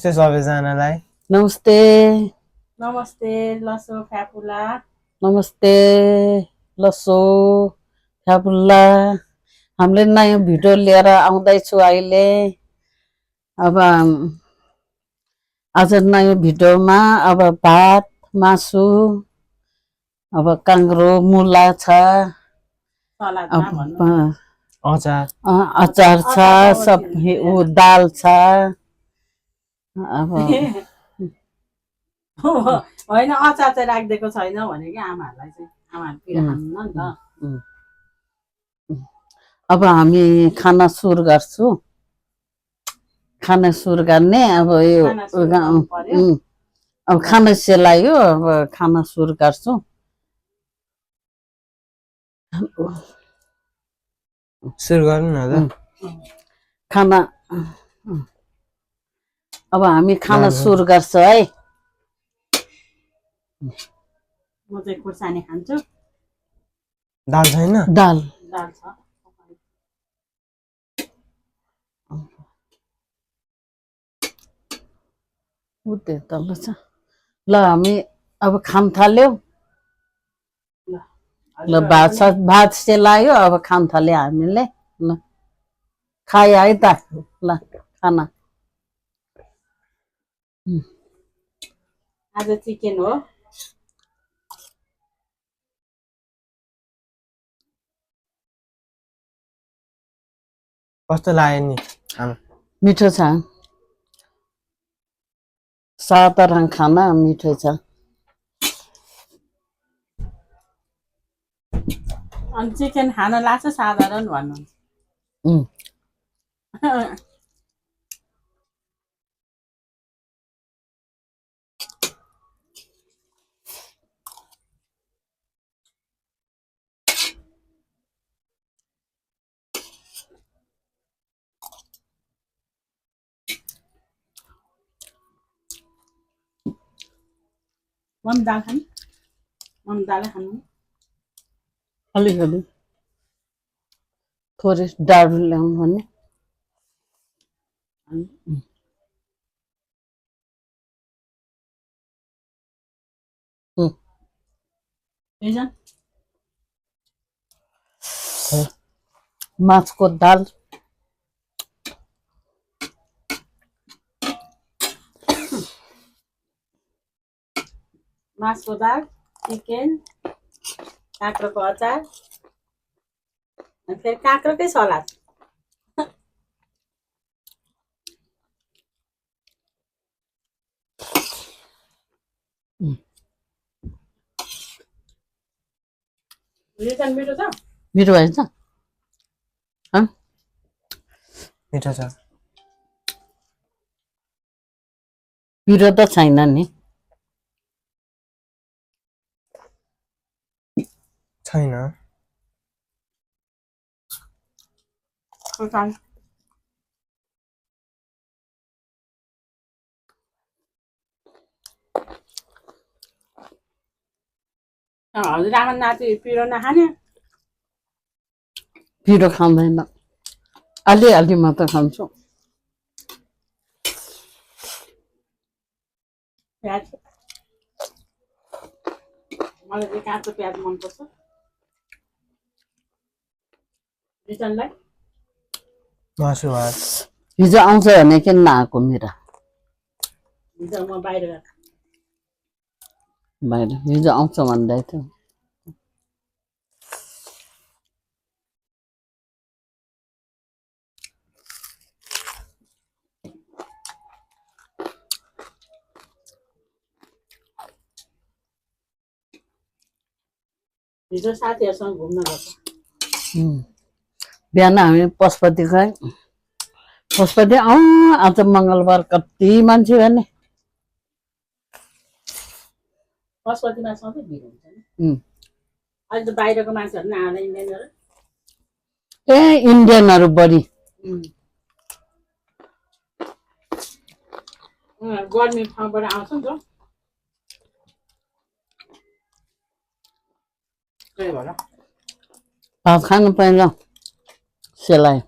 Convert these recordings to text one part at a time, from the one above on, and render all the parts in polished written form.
सबैजनालाई नमस्ते नमस्ते लसो फ्यापुला नमस्ते लसो फ्यापुल्ला हामीले नयाँ भिडियो लिएर आउँदैछु अहिले। अब आज नयाँ भिडियोमा अब भात मासु अब काङ्ग्रो मुला छ अचार छ सब दाल छ अब होइन अचार चाहिँ राखिदिएको छैन भने कि आमाहरूलाई चाहिँ आमाहरू खान्न नि त। अब हामी खाना सुरु गर्छु। खाना सुरु गर्ने अब यो अब खाना सेलायो अब खाना सुरु गर्छु। सुरु गर्नु न त खाना। अब हामी खाना सुरु गर्छ है। म चाहिँ खुर्सानी खान्छु। दाल छैन? दाल दाल छ। उतै तल छ। ल हामी अब खान थाल्यौँ। ल भात सेलायो अब खान थाल्यो हामीले। ल खायो है त। ल खाना आज चिकन हो। कस्तो लाग्यो नि? मिठो छ। साधारण खाना मिठो छ। अनि चिकन खान लाग्छ साधारण भन्नु। मम्मी दाल खानु? मम्मी दालै खानु? अलिकति थोरै डाडु ल्याउनु भने माछको दाल मासको दाल चिकन काँक्रोको अचार अनि फेरि काँक्रोकै सलाद। मिठो छ? मिठो भएछ? मिठो छ। पिरो त छैन नि? छैन। हजुरआमा नाति पिरो नखाने? पिरो खाँदैन। अलिअलि मात्र खान्छु। प्याज मलाई चाहिँ काँचो प्याज मनपर्छ। रिटनलाई मासु भात हिजो आउँछ भने किन नआएको मेरा? हिजो म बाहिर गएको। बाहिर हिजो आउँछ भन्दै थियो। हिजो साथीहरूसँग घुम्न गएको। बिहान हामी पशुपति गयौँ। पशुपति आज मङ्गलबार कति मान्छे भने पशुपतिमा सधैँ भिड हुन्छ नि। अहिले त बाहिरको मान्छेहरू नि आएर इन्डियनहरू। ए इन्डियनहरू बढी। गर्मी ठाउँबाट आउँछ नि त। त्यही भएर भात खानु पाइन्छ सेलायो।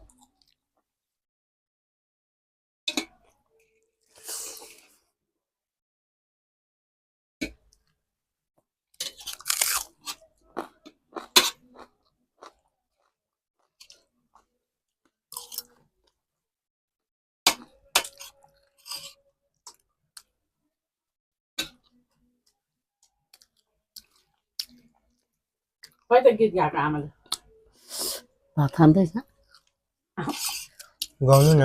खै त गीत गाएको आमाले भात खाँदैछ गाउनु न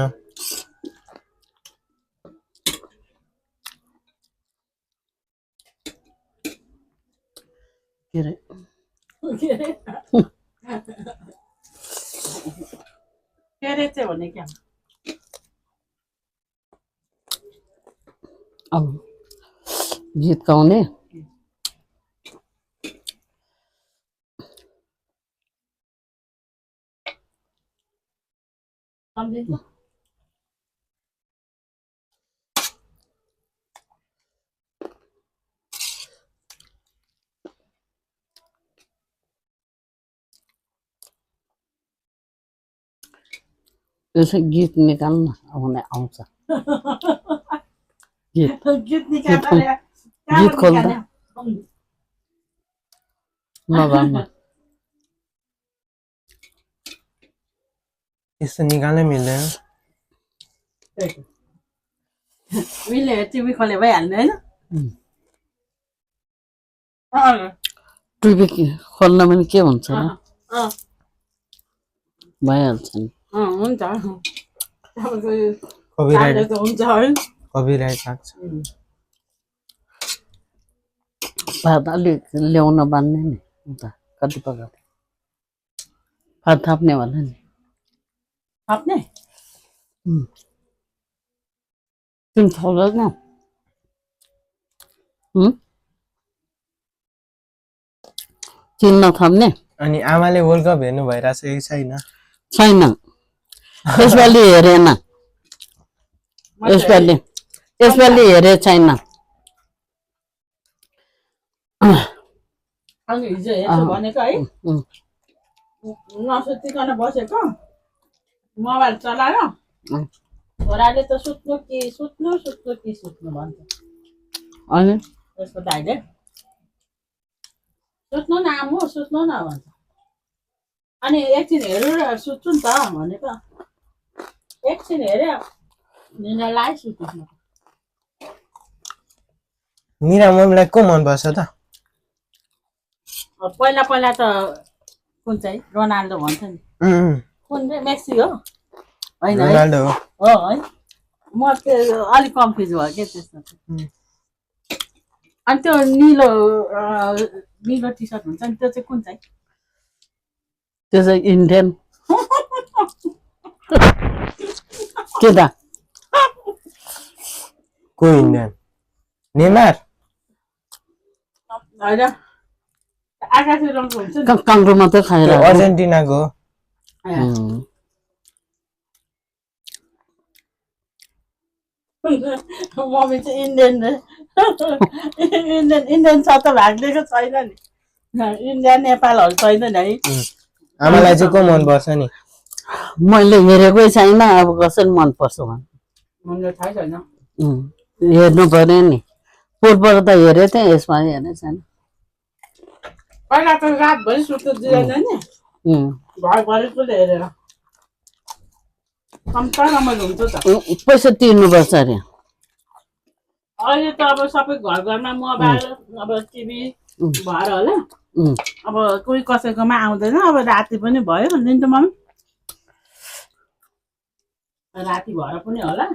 के अरे के रे चाहिँ भने क्या अब गीत गाउने सम्झिन्छ त्यसै गीत निकाल्न आउने आउँछ गीत गीत निकाल्दा गीत खोल्दा नभए यस्तो निकाल्नै मिल्दैन उहिले टिभी खोले भइहाल्ने होइन टिभी खोल्न पनि के हुन्छ भइहाल्छ नि हुन्छ तपाईँको यो कपिराइट चालले त हुन्छ है कपिराइट लाग्छ भात अलिक ल्याउन बान्ने नि उता कति पकाएको भात थाप्ने होला नि थप्ने तिमी थाप्दैन चिन्न थाप्ने अनि आमाले वर्ल्ड कप हेर्नु भइरहेछ कि छैन छैन यसपालि हेरेन यसपालि हेरे छैन अनि हिजो हेर्छु भनेको है नसुतिकन बसेको मोबाइल चलाएर छोराले त सुत्नु कि सुत्नु भन्छ अनि त्यसको दाइले सुत्नु न आमु सुत्नु न भन्छ अनि एकछिन हेरौँ र सुत्छु नि त भनेको एकछिन हेऱ्यो निन्द्रा लाग्यो सुत्नु मिरा मम्मीलाई को मनपर्छ त पहिला पहिला त कुन चाहिँ रोनाल्डो भन्छ नि कुन चाहिँ मेक्सी हो होइन है रोनाल्डो हो हो है म त्यो अलिक कन्फ्युज भयो क्या त्यस्तो अनि त्यो निलो टी सर्ट हुन्छ नि त्यो चाहिँ कुन चाहिँ त्यो चाहिँ इन्डियन के त को इन्डियन नेमार होइन आकाशी रङको हुन्छ नि काङ्ग्रो मात्रै खाएर अर्जेन्टिनाको मम्मी चाहिँ इन्डियन छ त भागिदिएको छैन नि इन्डिया नेपालहरू छैन नि है आमालाई चाहिँ को मनपर्छ नि मैले हेरेकै छैन अब कसरी मनपर्छ भने मलाई थाहै छैन हेर्नु पर्यो नि फुटबल त हेरेको थिएँ यसमा हेरेको छैन पहिला त रातभरि सुत्नु दिँदैन नि घरभरिकोले हेरेर कम्ता रमाइलो हुन्छ त पैसा तिर्नुपर्छ अरे अहिले त अब सबै घर घरमा मोबाइल अब टिभी भएर होला अब कोही कसैकोमा आउँदैन अब राति पनि भयो भन्दैन त मम्मी राति भएर पनि होला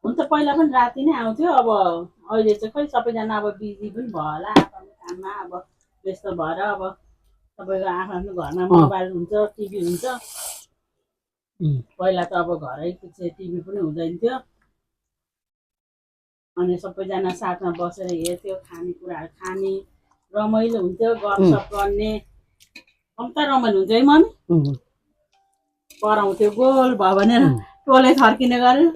हुन त पहिला पनि राति नै आउँथ्यो अब अहिले चाहिँ खोइ सबैजना अब बिजी पनि भयो होला आफ्नो काममा अब व्यस्त भएर अब सबैको आफ्नो घरमा मोबाइल हुन्छ टिभी हुन्छ पहिला त अब घरै पछि टिभी पनि हुँदैन थियो अनि सबैजना साथमा बसेर हेर्थ्यो खानेकुराहरू खाने रमाइलो हुन्थ्यो गफसफ गर्ने कम्ता रमाइलो हुन्छ है मम्मी कराउँथ्यो गोल भयो भनेर टोले थर्किने गऱ्यो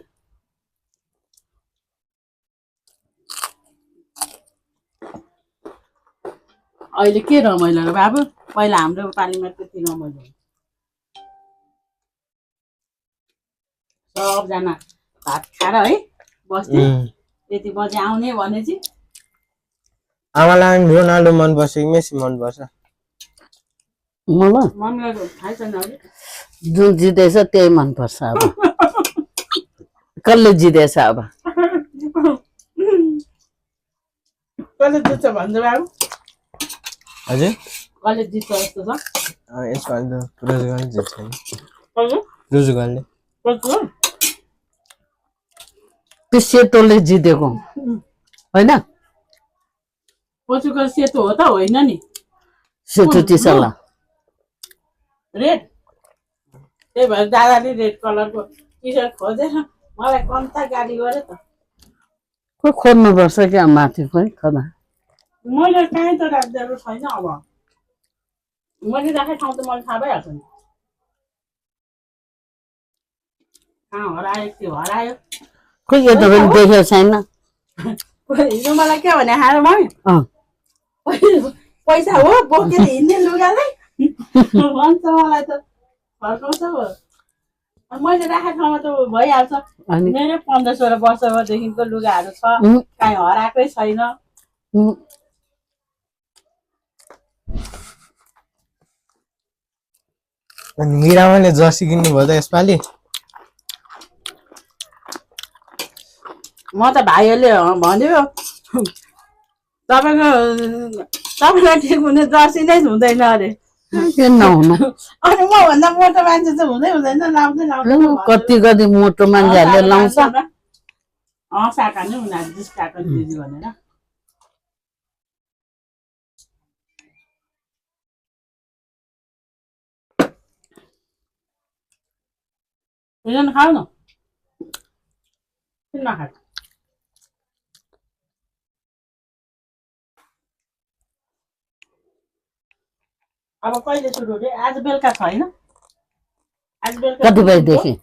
अहिले के रमाइलो र बाबु पहिला हाम्रो पालिमा त्यति रमाइलो हुन्छ सबजना भात खाएर है बस्ने त्यति बजी आउने भने चाहिँ आमालाई रोनाल्डो मनपर्छ कि मेसी मनपर्छ मलाई मम्मीलाई थाहै छैन अहिले जुन जितेछ त्यही मनपर्छ अब कसले जितेछ अब कसले जित्छ भन्छ बाबु हजुर कसले जित्छ जस्तो छ यसपालि त पोर्चुगल जित्छ नि कसले पोर्चुगलले पोर्चुगल त्यो सेतोले जितेको होइन पोर्चुगल सेतो हो त होइन नि सेतो टिसर्ट रेड त्यही भएर दादाले रेड कलरको टी सर्ट खोजेर मलाई कम्ता गाली गरे त खोइ खोज्नुपर्छ क्या माथि खोइ खदा मैले कहीँ त राखिदिएको छैन अब मैले राखेको ठाउँ त मलाई थाहा भइहाल्छ नि कहाँ हरायो त्यो हरायो खोइ यता पनि देखेको छैन हिजो मलाई के भने हार भयो अँ पैसा हो बोकेर हिँड्ने लुगालाई भन्छ मलाई त फर्काउँछ हो मैले राखेको ठाउँमा त भइहाल्छ अनि मेरो 15-16 वर्षदेखिको लुगाहरू छ काहीँ हराएकै छैन अनि मिरामाले जर्सी किन्नु भयो त यसपालि म त भाइहरूले भन्यो तपाईँलाई ठिक हुने जर्सी नै हुँदैन अरे के नहुनु अनि म भन्दा मोटो मान्छे चाहिँ हुँदै हुँदैन लाउँदैन कति कति मोटो मान्छेहरूले लाउँछ साका नि उनीहरू जिस्काएको दिदी भनेर हिँड्न खाऊ न किन नखाएको अब कहिले सुरु रे आज बेलुका छैन आज बेलुका कति बजीदेखि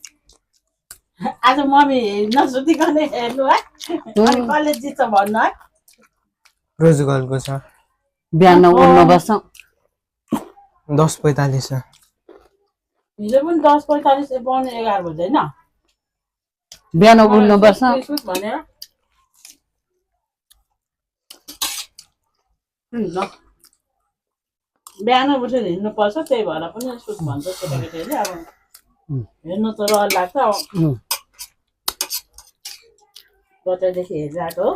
आज मम्मी नसुतिकन हेर्नु है अनि कसले जित्छ भन्नु है पोर्चुगलको छ बिहान उठ्नुपर्छ 10:45 हिजो पनि 10:45 पाउने 11 बजे होइन बिहान उठ्नुपर्छ भनेर बिहान उठेर हिँड्नुपर्छ त्यही भएर पनि सुट भन्छ केटाकेटीहरूले अब हेर्नु त रहर लाग्छ अब बच्चादेखि हेरिरहेको हो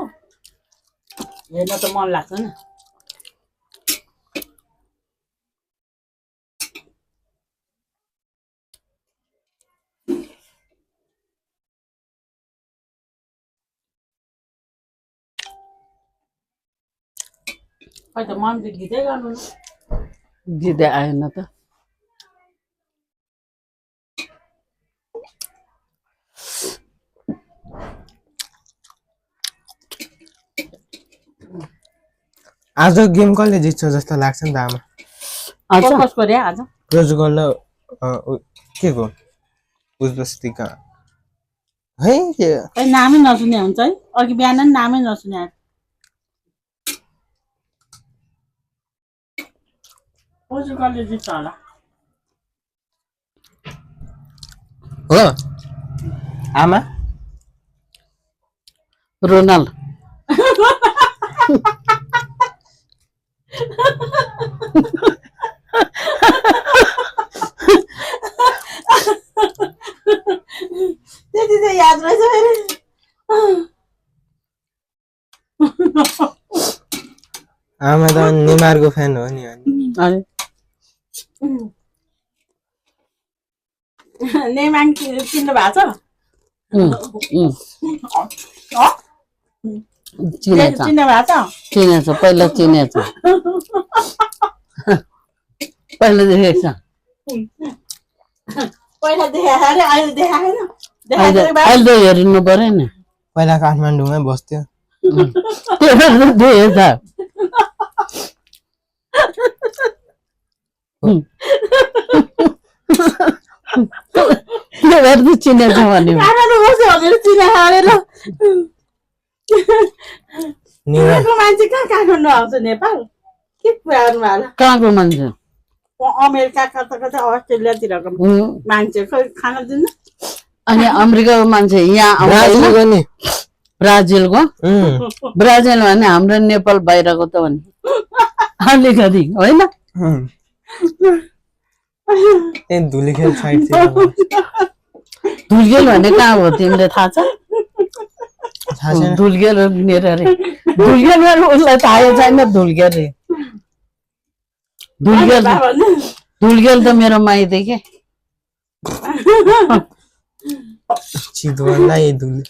हेर्न त मन लाग्छ नि खै त मम्मी त गीतै गाउनु न जित्दै आएन त आज गेम कसले जित्छ जस्तो लाग्छ नि त आमा कसको रे आज पोर्चुगल र के को उज्बेकिस्तान है खै नामै नसुने हुन्छ है अघि बिहान नि नामै नसुने पोर्चुगलले जित्छ होला हो आमा रोनाल्डो त्यति चाहिँ याद रहेछ फेरि आमा त नेमारको फ्यान हो नि अनि नेमाङ चिन्नु भएको छ चिनेछ चिन्नु भएको छ चिनेछ पहिला चिनेछ पहिला देखेको छ पहिला देखाएको अरे अहिले देखाएन अहिले त हेर्नु पर्यो नि पहिला काठमाडौँमै बस्थ्यो देखेछ चिनेछ भने नेपालको मान्छे कहाँ काठमाडौँ आउँछ नेपाल के पुरानो होला कहाँको मान्छे अमेरिका कता कता अस्ट्रेलियातिरको मान्छे खै खाना दिनु अनि अमेरिकाको मान्छे यहाँ आउँदैन नि ब्राजिलको ब्राजिल भने हाम्रो नेपाल बाहिरको त भने अलिकति होइन धुलीखेल साइड धुलगेल भने कहाँ हो तिमीले थाहा छ थाहा छैन धुलगेल मेरो अरे धुलगेल उसलाई थाहा छैन धुलगेल रे धुलगेल बा भन्नु। धुलगेल त मेरो माइती के चितवनलाई धुल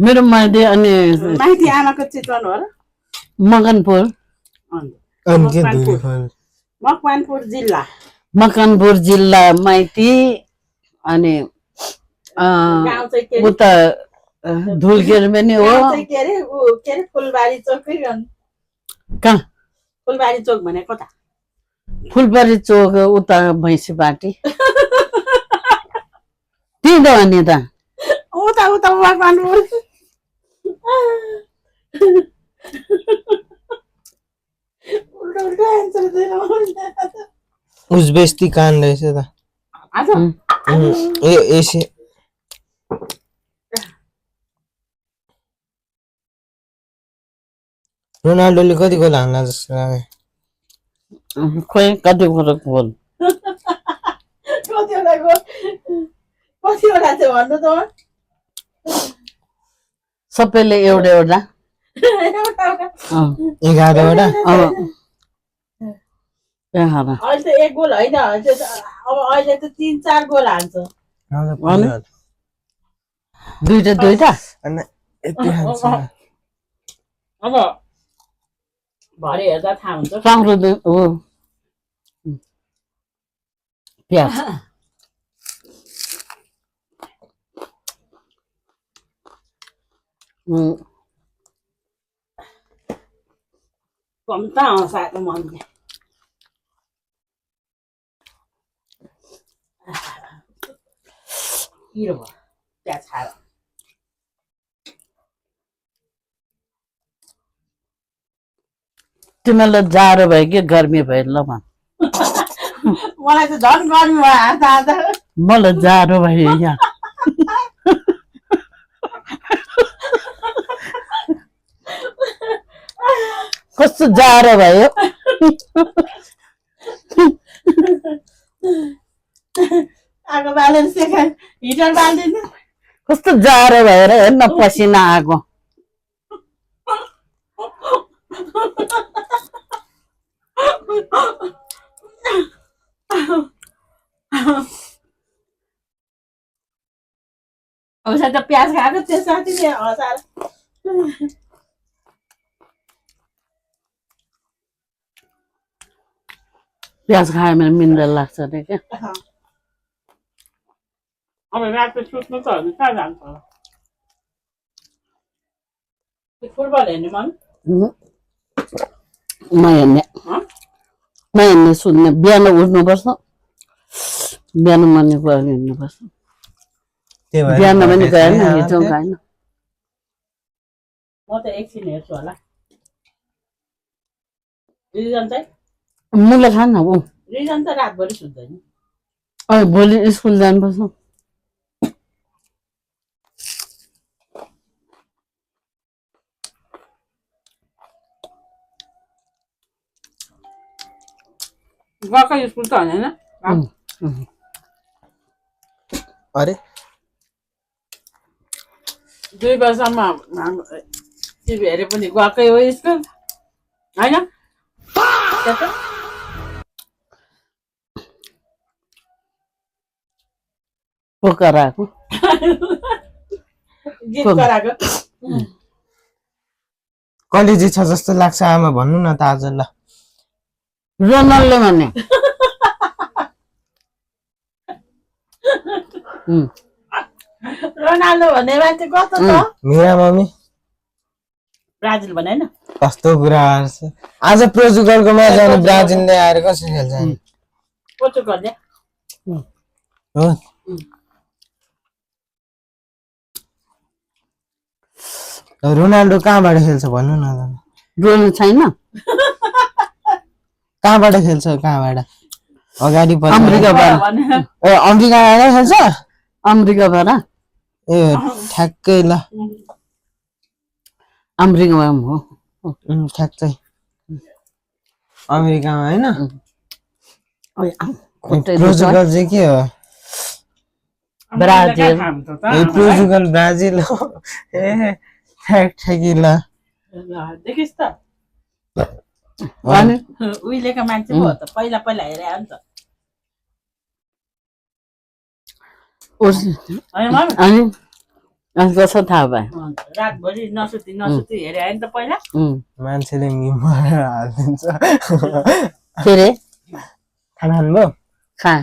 मेरो माइती अनि माइती आमाको चितवन हो र मकनपुर अनि के धुल मकवानपुर जिल्ला मकनपुर जिल्ला माइती अनि गाउँ चाहिँ के अरे? उता धुलगेल पनि हो गाउँ चाहिँ के अरे के अरे फुलबारी चोकै कहाँ फुलबारी चोक भनेको त फुलबारी चोक उता भैँसी बाटी त्यही त अनि त उता उता मकवानपुर उल्टा उल्टा एन्सर दिएर उजबेस्ती कान रहेछ त आज एसी रोनाल्डोले कति गोल हान्ला जस्तो लाग्यो खोइ कति फरक बोल कतिवटा चाहिँ भन्नु त सबैले एउटा एउटा अँ, 11वटा अहिले त एक गोल होइन अहिले त अब अहिले त 3-4 गोल हाल्छ दुईटा अनि यति हान्छ अब भरे हेर्दा थाहा हुन्छ पाम्रो हो प्याज कम्ता हँसाएको मन पिरो भयो प्याज खाएर तिमीलाई जाडो भयो कि गर्मी भयो ल भन मलाई त झन् गर्मी भयो हात हात मलाई जाडो भयो यहाँ कस्तो जाडो भयो आगो बालेर सेका हिटर बालिदिनु कस्तो जाडो भएर हेर्न पसिना आएको अब त प्याज खाएको त्यो साथीले हँसाएर प्याज खायो भने मिनरल लाग्छ अरे क्या अब राति सुत्नु त होइन कहाँ जान्छ होला फुटबल हेर्ने मन नहेर्ने सुत्ने बिहान उठ्नुपर्छ बिहान मर्निङ गएर हिँड्नुपर्छ बिहान पनि गएन हिजो गएन म त एकछिन हेर्छु होला रिजन चाहिँ मुले खान ऊ रिजन त रातभरि सुत्दैन अब भोलि स्कुल जानुपर्छ गएको स्कुल त होइन अरे 2 बजीसम्म टिभी हेरे पनि गएकै हो स्कुल होइन पोखराको गीत गराएको कलेजी छ जस्तो लाग्छ आमा भन्नु न त आज ल रोनाल्डो भने रोनाल्डो भन्ने मान्छे कस्तो छ मेरा मम्मी ब्राजिल भने होइन कस्तो कुराहरू छ आज पोर्चुगलको म्याच आउने ब्राजिलले आएर कसरी खेल्छ अनि पोर्चुगलले हो रोनाल्डो कहाँबाट खेल्छ भन्नु न त रोल्नु छैन कहाँबाट खेल्छ कहाँबाट अगाडि पछि अमेरिकाबाट ए अमेरिकाबाट खेल्छ अमेरिकाबाट ए ठ्याक्कै ल अमेरिकामा हो ठ्याक्कै अमेरिकामा होइन पोर्चुगल चाहिँ के हो ब्राजिल ए पोर्चुगल ब्राजिल हो ए ठ्याक ठ्याकी ल देखिस् त अनि उहिलेको मान्छे पो हो त पहिला पहिला हेरे हो नि त होइन मम्मी? अनि कसो थाहा भयो रातभरि नसुती नसुती हेरे होइन त पहिला मान्छेले मिमर हालिदिन्छ के रे खाना खानुभयो खा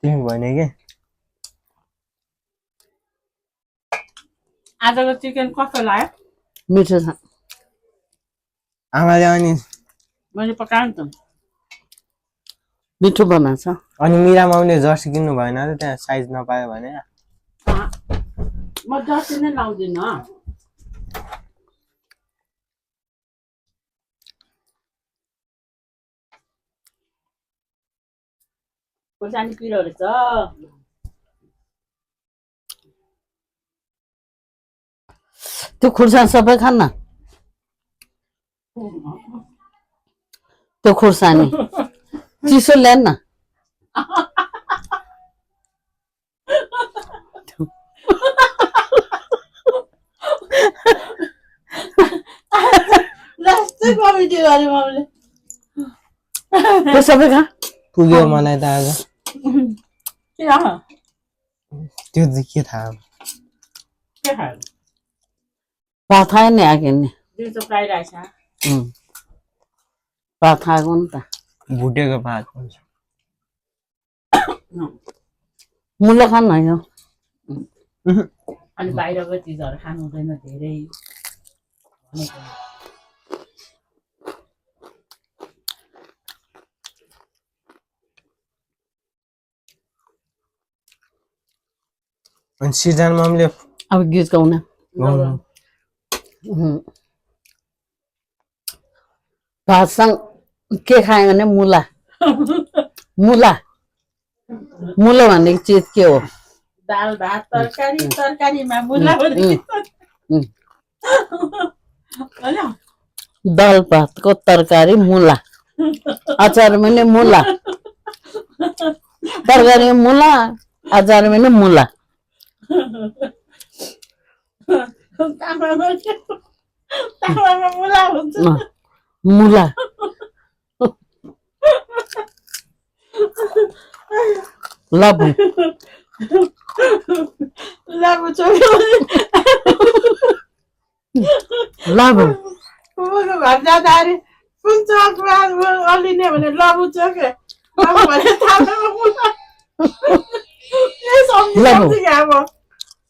तिमी भने के आजको चिकन कस्तो लाग्यो मिठो छ आमाले अनि मैले पकाएँ नि त मिठो बनाएको छ अनि मिरा माउले जर्सी किन्नु भएन र त्यहाँ साइज नपायो भने म जर्सी नै लाउँदिनँ खोर्सानी पिरो रहेछ त्यो खुर्सानी सबै खान्न त्यो खुर्सानी चिसो ल्याउन न लास्टै कमेडी गरे मम्मीले त्यो सबै खा पुग्यो मलाई त आज के हो? त्यो चाहिँ के थाहा के खायो भात खायो नि आगे नि दिउँसो फ्राई राइस भात खाएको नि त भुटेको भात हुन्छ मुला खान्न यो अनि बाहिरको चिजहरू खानु हुँदैन धेरै भनेको अनि सिजन मम्मीले अब गीत गाउन भातसँग के खायो भने मुला मुला मुला भन्ने चिज के हो दाल भात तरकारी तरकारीमा मुला दाल भातको तरकारी मुला अचार पनि मुला तरकारी मुला अचार पनि मुला मुला हुन्छ मुला लाबु लाबु चोक्यो लाबु घर जाँदाखेरि कुन चोकमा अलिने भने लबु चोके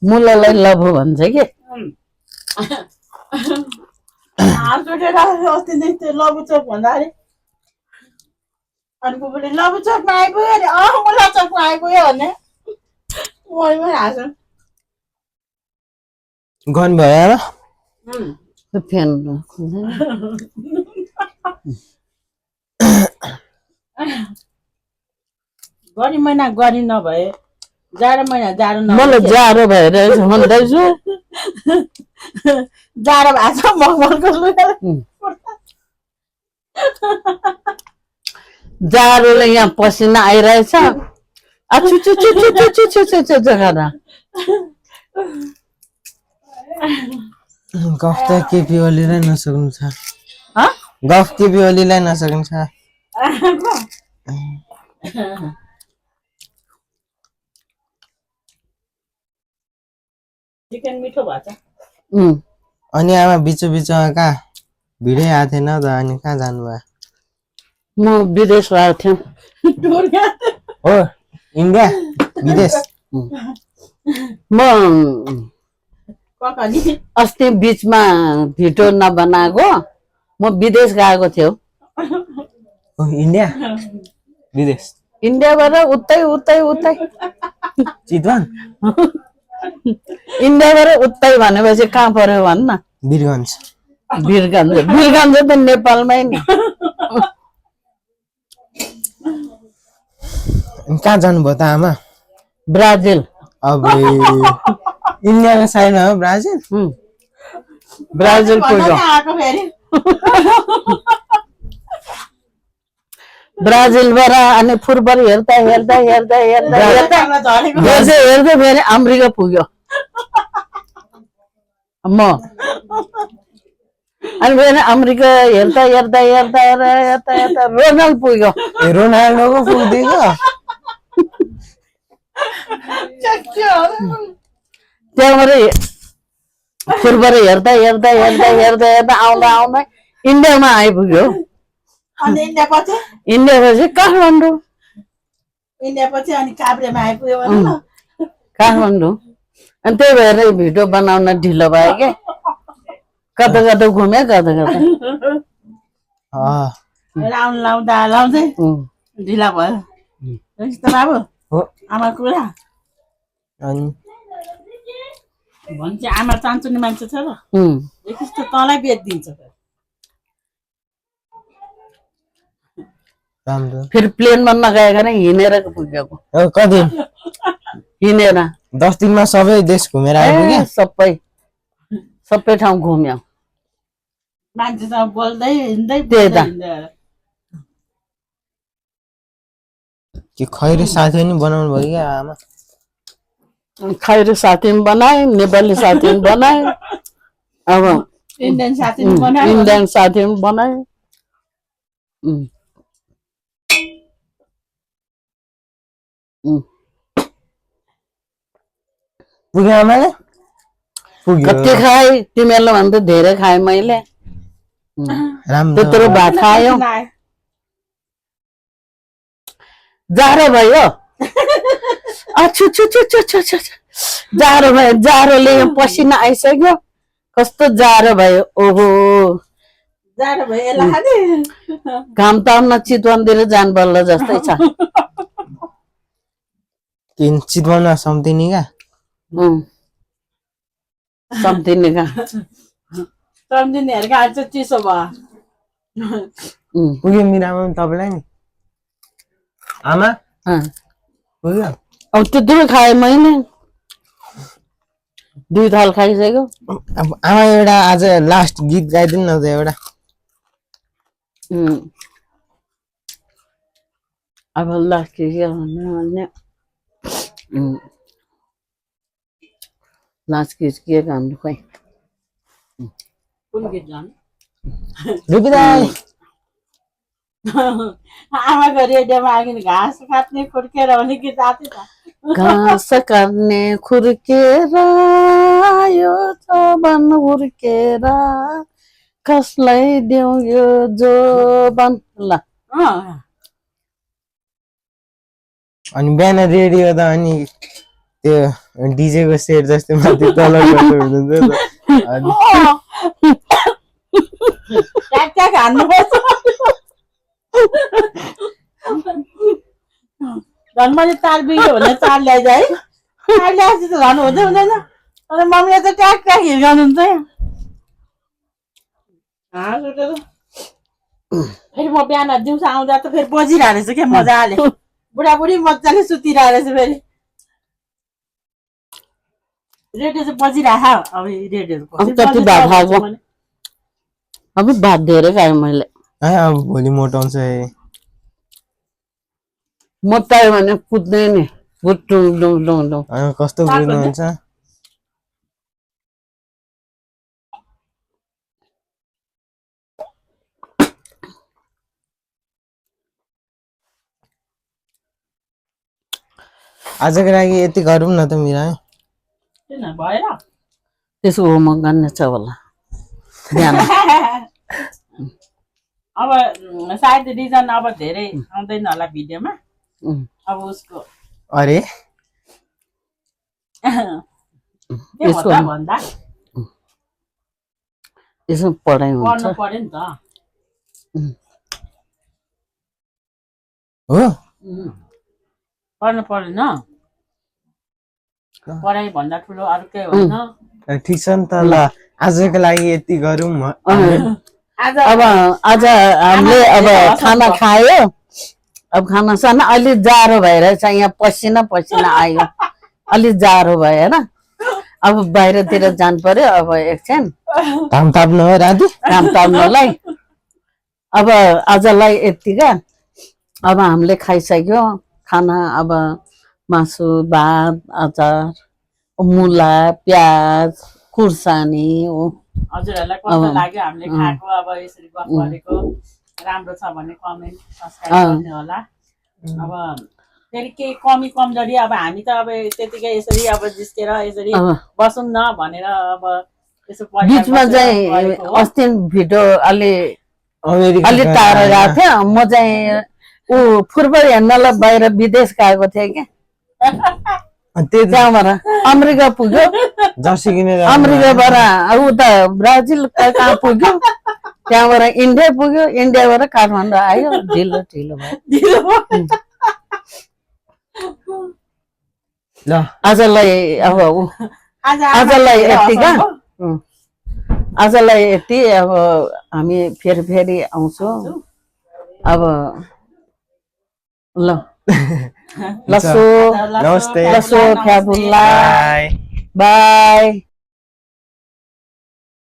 मुलालाई लबु भन्छ कि हात उठेर अस्ति नै त्यो लबु चोक भन्दाखेरि अनि बुबुले लबु चोकमा आइपुग्यो अरे मुला चोकमा आइपुग्यो भने मैले हाँस्छु गर्नु भयो र त्यो फ्यान गरी महिना गरी नभए जाडो महिना जाडो मलाई जाडो भइरहेछ भन्दैछु जाडो भएको छ मगमलको जाडोले यहाँ पसिना आइरहेछ गफ त केपी ओलीलाई नसक्नु छ गफ केपी ओलीलाई नसक्नु छ चिकन मिठो भएछ अनि आमा बिचो बिचमा कहाँ भिडै आएको थिएन त अनि कहाँ जानुभयो म विदेश गएको थिएँ हो इन्डिया विदेश म ककनी अस्ति बिचमा भिडियो नबनाएको म विदेश गएको थियो हो इन्डिया विदेश इन्डियाबाट उतै उतै उतै चितवन इन्डियाबाट उतै भनेपछि कहाँ पर्यो भन्न वीरगञ्ज वीरगञ्ज वीरगञ्ज त नेपालमै नि कहाँ जानुभयो त आमा ब्राजिल अब इन्डियाको साइडमा हो ब्राजिल ब्राजिल पुग्यो आएको फेरि ब्राजिलबाट अनि फुटबल हेर्दा हेर्दा हेर्दा हेर्दा हेर्दा हेर्दै हेर्दै फेरि अमेरिका पुग्यो म अनि फेरि अमेरिका हेर्दा हेर्दा हेर्दा हेर्दा हेर्दा हेर्दा रोनाल्ड पुग्यो ए रोनाल्डोको पुग्दिएको त्यहाँबाट फुटबल हेर्दा हेर्दा हेर्दा हेर्दा हेर्दा आउँदा आउँदा इन्डियामा आइपुग्यो अनि इन्डिया पछि इन्डियापछि काठमाडौँ अनि काभ्रेमा आइपुग्यो भनौँ न। काठमाडौँ अनि त्यही भएर भिडियो बनाउन ढिलो भयो क्या कता कता घुम्यो कता कता लाउँदा लाउँदै ढिला भयो त बाबु आमा कुरा अनि भन्छ आमा चान्चुने मान्छे छ र यस्तो तँलाई बेचिदिन्छ राम्रो फेरि प्लेनमा नगएको हिँडेर पुगेको कति हिँडेर 10 दिनमा सबै देश घुमेर आइपुग्यो सबै ठाउँ घुम्यो मान्छेसँग बोल्दै हिँड्दै त्यही त कि खैरे साथी पनि बनाउनु भयो क्या आमा खैरे साथी पनि बनाए नेपाली साथी पनि बनाए अब इन्डियन साथी बनायो इन्डियन साथी पनि बनाए पुग्यो आमाले पुग्यो कति खाए तिमीहरूलाई भन्दा धेरै खाएँ मैले राम्रो त्यत्रो भात खायो जाडो भयो छु छु छु छु छु छु जाडो भयो जाडोले पसिना आइसक्यो कस्तो जाडो भयो ओहो जाडो भयो यसलाई खाने घाम ताप्न चितवनतिर जानु पर्ला जस्तै छ चितवनमा सम्तिनी क्या सम्तिनी का सम्झिनेहरूको आज चिसो भयो पुग्यो मिरामा तपाईँलाई नि आमा पुग्यो अब त्यत्रो खाएँ मैले 2 थाल खाइसक्यो आमा एउटा आज लास्ट गीत गाइदिनु न त एउटा अब लास्ट के भन्ने लास्ट के गाउनु खोइ कुन गीत गाउनु रुपिदाई आमाको रेडियोमा आयो भने घाँस काट्ने खुर्केर भने गीत आएको थियो त घाँस काट्ने खुर्केर यो चोबन हुर्केर कसलाई देऊ यो जोबन ल अनि बिहान रेडियो त अनि त्यो डीजेको सेट जस्तै माथि तल गर्दै हुनुहुन्छ ट्याक हान्नुपर्छ झन् मैले तार बिग्यो भने तार ल्याइज है तार ल्याएपछि त झन् हुँदै हुँदैन तर मम्मीले त ट्याक ट्याक हिर्काउनुहुन्छ फेरि म बिहान दिउँसो आउँदा त फेरि बजिरहेको रहेछ क्या मजाले बुढाबुढी मजाले सुतिरहेको रहेछ फेरि रेडियो चाहिँ बजिरहेको अब रेडियो कति भात खाएको अब भात धेरै खाएँ मैले अब भोलि मोटाउँछ मोटायो भने कुद्ने नि कस्तो बुझ्नुहुन्छ आजको लागि यति गरौँ न त मिरा भएर त्यसको होमवर्क गर्ने छ होला बिहान अब सायद रिजन अब धेरै आउँदैन होला भिडियोमा अब उसको अरे भन्दा यसो पढाइ हुन्छ पढ्नु पर्यो नि त हो पढ्नु परेन पढाइ भन्दा ठुलो अरू केही होइन ठिक छ नि त ल आजको लागि यति गरौँ अब आज हामीले अब खाना खायो अब खाना साना अलि जाडो भएर चाहिँ यहाँ पसिना पसिना आयो अलि जाडो भयो होइन अब बाहिरतिर जानु पर्यो अब एकछिन घाम ताप्नु हो राति काम ताप्नुलाई अब आजलाई यतिका अब हामीले खाइसक्यो खाना अब मासु भात अचार मुला प्याज खुर्सानी हजुरहरूलाई कस्तो अब, लाग्यो हामीले खाएको अब यसरी गफ गरेको राम्रो छ भने कमेन्ट सब्सक्राइब गर्ने होला अब फेरि केही कमी कमजोरी अब हामी त अब त्यतिकै यसरी अब जिस्केर यसरी बसौँ न भनेर अब यसो बिचमा चाहिँ अस्ति भिडियो अलि टाढो गएको थियो म चाहिँ ऊ फुटबल हेर्नलाई बाहिर विदेश गएको थिएँ कि त्यहाँबाट अमेरिका पुग्यो जर्सी किनेर अमेरिकाबाट उता ब्राजिल कहाँ पुग्यो त्यहाँबाट इन्डिया पुग्यो इन्डियाबाट काठमाडौँ आयो ढिलो ढिलो भयो ल आजलाई अब आजलाई यति क्या आजलाई यति अब हामी फेरि आउँछौँ अब ल लसो नमस्ते लसो ख्याबुल्ला बाई